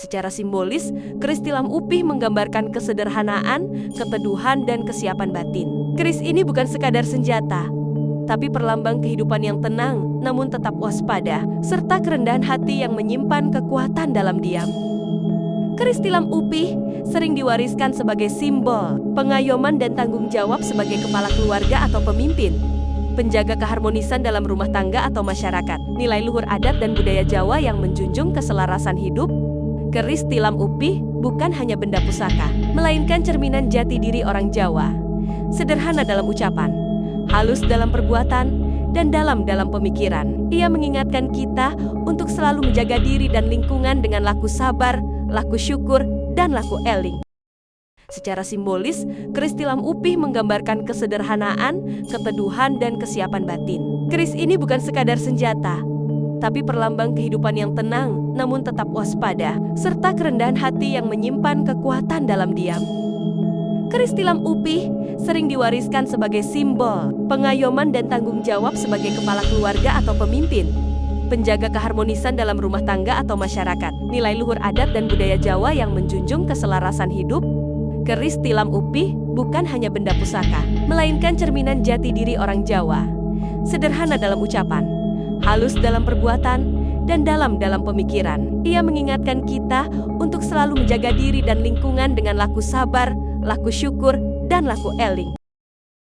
Secara simbolis, keris tilam upih menggambarkan kesederhanaan, keteduhan, dan kesiapan batin. Keris ini bukan sekadar senjata, tapi perlambang kehidupan yang tenang, namun tetap waspada, serta kerendahan hati yang menyimpan kekuatan dalam diam. Keris tilam upih sering diwariskan sebagai simbol pengayoman dan tanggung jawab sebagai kepala keluarga atau pemimpin, penjaga keharmonisan dalam rumah tangga atau masyarakat. Nilai luhur adat dan budaya Jawa yang menjunjung keselarasan hidup. Keris tilam upih bukan hanya benda pusaka, melainkan cerminan jati diri orang Jawa. Sederhana dalam ucapan, halus dalam perbuatan, dan dalam pemikiran. Ia mengingatkan kita untuk selalu menjaga diri dan lingkungan dengan laku sabar, laku syukur, dan laku eling. Secara simbolis, keris tilam upih menggambarkan kesederhanaan, keteduhan, dan kesiapan batin. Keris ini bukan sekadar senjata, tapi perlambang kehidupan yang tenang, namun tetap waspada, serta kerendahan hati yang menyimpan kekuatan dalam diam. Keris tilam upih sering diwariskan sebagai simbol pengayoman dan tanggung jawab sebagai kepala keluarga atau pemimpin, penjaga keharmonisan dalam rumah tangga atau masyarakat. Nilai luhur adat dan budaya Jawa yang menjunjung keselarasan hidup. Keris tilam upih bukan hanya benda pusaka, melainkan cerminan jati diri orang Jawa. Sederhana dalam ucapan, halus dalam perbuatan, dan dalam pemikiran. Ia mengingatkan kita untuk selalu menjaga diri dan lingkungan dengan laku sabar, laku syukur, dan laku eling.